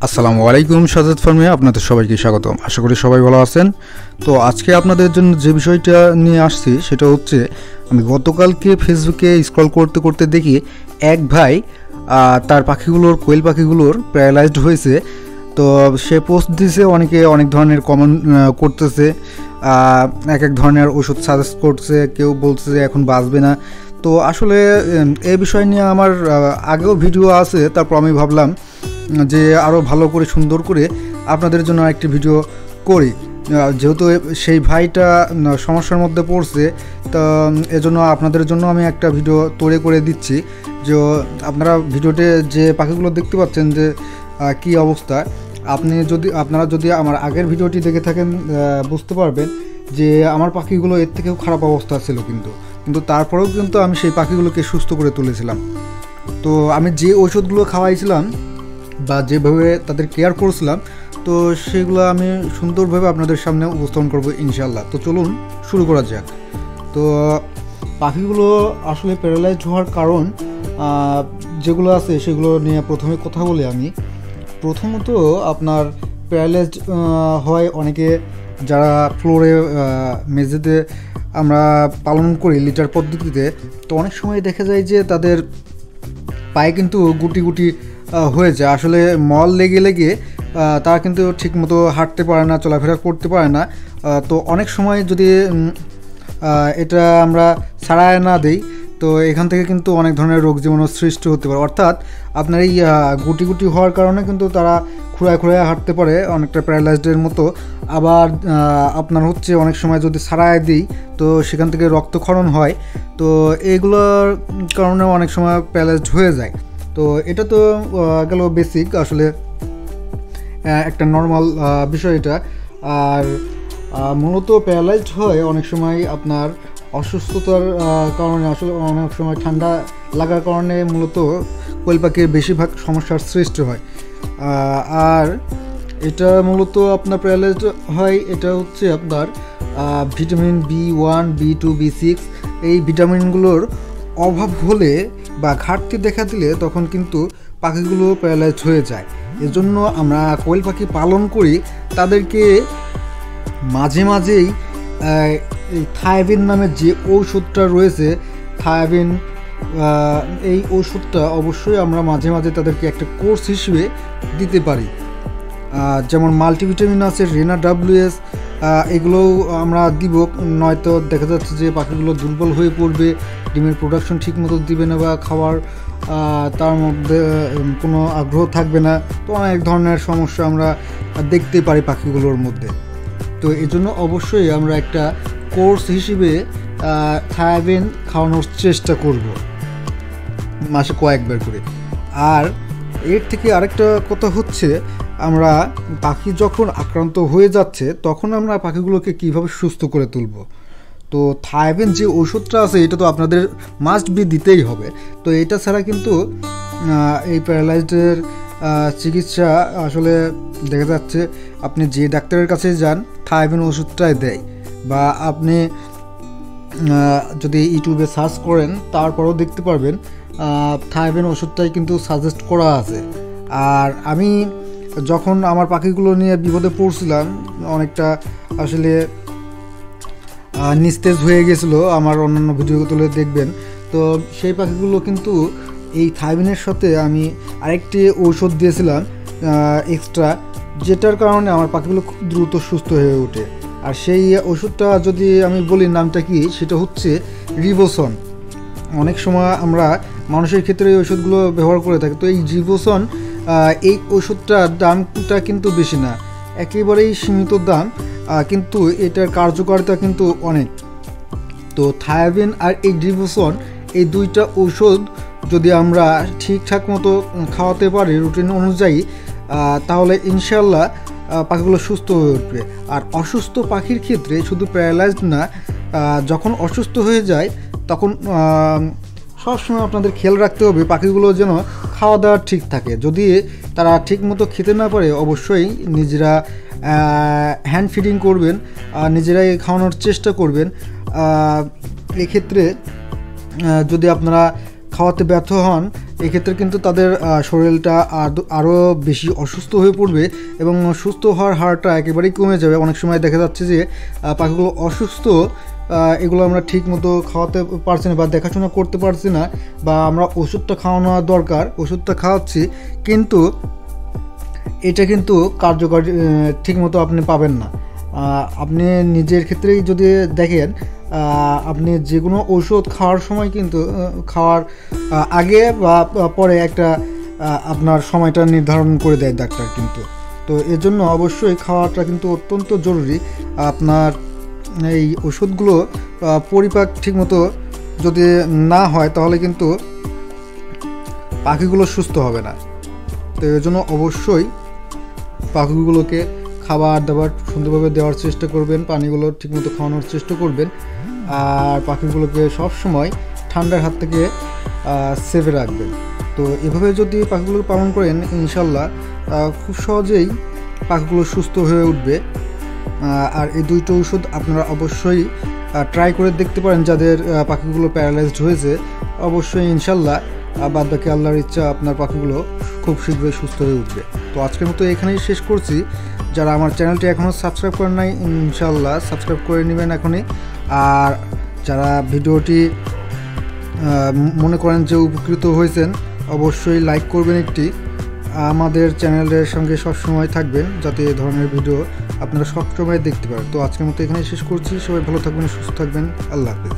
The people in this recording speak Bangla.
আসসালামু আলাইকুম সাজাদ ফার্মে আপনাদের সবাইকে স্বাগতম। আশা করি সবাই ভালো আছেন। তো আজকে আপনাদের জন্য যে বিষয়টা নিয়ে আসছি সেটা হচ্ছে, আমি গতকালকে ফেসবুকে স্ক্রল করতে করতে দেখি এক ভাই তার পাখিগুলোর কোয়েল পাখিগুলোর প্যারালাইজড হয়েছে। তো সে পোস্ট দিছে, অনেকে অনেক ধরনের কমেন্ট করতেছে, এক এক ধরনের ওষুধ সাজেস্ট করছে, কেউ বলছে যে এখন বাঁচবে না। তো আসলে এই বিষয় নিয়ে আমার আগেও ভিডিও আছে, তারপর আমি ভাবলাম যে আরও ভালো করে সুন্দর করে আপনাদের জন্য একটি ভিডিও করি, যেহেতু সেই ভাইটা সমস্যার মধ্যে পড়ছে। তো এজন্য আপনাদের জন্য আমি একটা ভিডিও তৈরি করে দিচ্ছি। যে আপনারা ভিডিওতে যে পাখিগুলো দেখতে পাচ্ছেন যে কি অবস্থা, আপনারা যদি আমার আগের ভিডিওটি দেখে থাকেন বুঝতে পারবেন যে আমার পাখিগুলো এর থেকেও খারাপ অবস্থা ছিল, কিন্তু তারপরেও কিন্তু আমি সেই পাখিগুলোকে সুস্থ করে তুলেছিলাম। তো আমি যে ওষুধগুলো খাওয়াইছিলাম বা যেভাবে তাদের কেয়ার করেছিলাম, তো সেগুলো আমি সুন্দরভাবে আপনাদের সামনে উপস্থাপন করব ইনশাল্লাহ। তো চলুন শুরু করা যাক। তো পাখিগুলো আসলে প্যারালাইজড হওয়ার কারণ যেগুলো আছে সেগুলো নিয়ে প্রথমে কথা বলি। আমি প্রথমত আপনার প্যারালাইজড হয় অনেকে যারা ফ্লোরে মেঝেতে আমরা পালন করি লিটার পদ্ধতিতে, তো অনেক সময় দেখা যায় যে তাদের পায়ে কিন্তু গুটি গুটি হয়ে যায়। আসলে মল লেগে লেগে তারা কিন্তু ঠিকমতো হাঁটতে পারে না, চলাফেরা করতে পারে না। তো অনেক সময় যদি এটা আমরা ছাড়ায় না দিই, তো এখান থেকে কিন্তু অনেক ধরনের রোগ জীবাণু সৃষ্টি হতে পারে। অর্থাৎ আপনার এই গুটি গুটি হওয়ার কারণে কিন্তু তারা খুঁড়ায় খুঁড়ায় হাঁটতে পারে, অনেকটা প্যারালাইজডের মতো। আবার আপনার হচ্ছে অনেক সময় যদি ছাড়ায় দিই তো সেখান থেকে রক্তক্ষরণ হয়। তো এইগুলোর কারণে অনেক সময় প্যারালাইজড হয়ে যায়। তো এটা তো গেল বেসিক, আসলে একটা নর্মাল বিষয় এটা। আর মূলত প্যারালাইজড হয় অনেক সময় আপনার অসুস্থতার কারণে, আসলে অনেক সময় ঠান্ডা লাগার কারণে মূলত কোয়েল পাখির বেশিরভাগ সমস্যার সৃষ্টি হয়। আর এটা মূলত আপনার প্যারালাইজড হয়, এটা হচ্ছে আপনার ভিটামিন B1, B2, B6 এই ভিটামিনগুলোর অভাব হলে বা ঘাটতি দেখা দিলে তখন কিন্তু পাখিগুলো প্যারালাইজড হয়ে যায়। এজন্য আমরা কোয়েল পাখি পালন করি, তাদেরকে মাঝে মাঝেই এই থায়াবিন নামের যে ঔষধটা রয়েছে, থায়াবিন, এই ওষুধটা অবশ্যই আমরা মাঝে মাঝে তাদেরকে একটা কোর্স হিসেবে দিতে পারি। যেমন মাল্টিভিটামিন আছে, রেনা WS, এগুলোও আমরা দিব। নয়তো দেখা যাচ্ছে যে পাখিগুলো দুর্বল হয়ে পড়বে, ডিমের প্রোডাকশন ঠিকমতো দিবে না বা খাওয়ার তার মধ্যে কোনো আগ্রহ থাকবে না। তো অনেক ধরনের সমস্যা আমরা দেখতে পারি পাখিগুলোর মধ্যে। তো এই জন্য অবশ্যই আমরা একটা কোর্স হিসেবে থায়াবিন খাওয়ানোর চেষ্টা করব মাসে কয়েকবার করে। আর এর থেকে আরেকটা কথা হচ্ছে, আমরা পাখি যখন আক্রান্ত হয়ে যাচ্ছে তখন আমরা পাখিগুলোকে কিভাবে সুস্থ করে তুলব। তো থায়াবিন যে ওষুধটা আছে এটা তো আপনাদের মাস্ট বি দিতেই হবে। তো এটা ছাড়া কিন্তু এই প্যারালাইজডের চিকিৎসা আসলে দেখা যাচ্ছে আপনি যে ডাক্তারের কাছে যান থায়াবিন ওষুধটাই দেয়, বা আপনি যদি ইউটিউবে সার্চ করেন তারপরেও দেখতে পারবেন থায়াবিন ওষুধটাই কিন্তু সাজেস্ট করা আছে। আর আমি যখন আমার পাখিগুলো নিয়ে বিপদে পড়ছিলাম, অনেকটা আসলে নিস্তেজ হয়ে গেছিলো, আমার অন্যান্য ভিডিও তুলে দেখবেন। তো সেই পাখিগুলো কিন্তু এই থায়াবিনের সাথে আমি আরেকটি ঔষধ দিয়েছিলাম এক্সট্রা, যেটার কারণে আমার পাখিগুলো খুব দ্রুত সুস্থ হয়ে ওঠে। আর সেই ওষুধটা যদি আমি বলি নামটা কি, সেটা হচ্ছে রিবোসন। অনেক সময় আমরা মানুষের ক্ষেত্রে এই ওষুধগুলো ব্যবহার করে থাকি। তো এই রিবোসন, এই ওষুধটার দামটা কিন্তু বেশি না, একেবারেই সীমিত দাম, কিন্তু এটার কার্যকারিতা কিন্তু অনেক। তো থায়াবিন আর এই রিবোসন, এই দুইটা ঔষধ যদি আমরা ঠিকঠাক মতো খাওয়াতে পারি রুটিন অনুযায়ী, তাহলে ইনশাল্লাহ পাখিগুলো সুস্থ হয়ে উঠবে। আর অসুস্থ পাখির ক্ষেত্রে শুধু প্যারালাইজড না, যখন অসুস্থ হয়ে যায় তখন সবসময় আপনাদের খেয়াল রাখতে হবে পাখিগুলো যেন খাওয়া দাওয়া ঠিক থাকে। যদি তারা ঠিক মতো খেতে না পারে, অবশ্যই নিজেরা হ্যান্ড ফিডিং করবেন, নিজেরাই খাওয়ানোর চেষ্টা করবেন। এক্ষেত্রে যদি আপনারা খাওয়াতে ব্যর্থ হন, এক্ষেত্রে কিন্তু তাদের শরীরটা আরও বেশি অসুস্থ হয়ে পড়বে এবং সুস্থ হওয়ার হারটা একেবারেই কমে যাবে। অনেক সময় দেখা যাচ্ছে যে পাখিগুলো অসুস্থ, এগুলো আমরা ঠিক মতো খাওয়াতে পারছি না বা দেখাশোনা করতে পারছি না, বা আমরা ওষুধটা খাওয়ানো দরকার, ওষুধটা খাওয়াচ্ছি কিন্তু এটা কিন্তু কার্যকর ঠিকমতো আপনি পাবেন না। আপনি নিজের ক্ষেত্রেই যদি দেখেন, আপনি যে কোনো ঔষধ খাওয়ার সময় কিন্তু খাওয়ার আগে বা পরে একটা আপনার সময়টা নির্ধারণ করে দেয় ডাক্তার কিন্তু। তো এর জন্য অবশ্যই খাওয়াটা কিন্তু অত্যন্ত জরুরি। আপনার এই ওষুধগুলো পরিপাক ঠিকমতো যদি না হয় তাহলে কিন্তু পাখিগুলো সুস্থ হবে না। তো এর জন্য অবশ্যই পাখিগুলোকে খাবার দাবার সুন্দরভাবে দেওয়ার চেষ্টা করবেন, পানিগুলো ঠিকমতো খাওয়ানোর চেষ্টা করবেন, আর পাখিগুলোকে সবসময় ঠান্ডার হাত থেকে সেভে রাখবেন। তো এভাবে যদি পাখিগুলো পালন করেন ইনশাল্লাহ খুব সহজেই পাখিগুলো সুস্থ হয়ে উঠবে। আর এই দুইটা ওষুধ আপনারা অবশ্যই ট্রাই করে দেখতে পারেন। যাদের পাখিগুলো প্যারালাইজড হয়েছে অবশ্যই ইনশাল্লাহ বাদ বাকি আল্লাহর ইচ্ছা আপনার পাখিগুলো খুব শীঘ্রই সুস্থ হয়ে উঠবে। তো আজকের মতো এখানেই শেষ করছি। যারা আমার চ্যানেলটি এখনও সাবস্ক্রাইব করেন নাই ইনশাল্লাহ সাবস্ক্রাইব করে নেবেন এখনই। আর যারা ভিডিওটি মনে করেন যে উপকৃত হয়েছেন অবশ্যই লাইক করবেন একটি। আমাদের চ্যানেলের সঙ্গে সবসময় থাকবেন যাতে এই ধরনের ভিডিও আপনারা সবসময় দেখতে পারেন। তো আজকের মতো এখানেই শেষ করছি। সবাই ভালো থাকবেন, সুস্থ থাকবেন। আল্লাহ হাফেজ।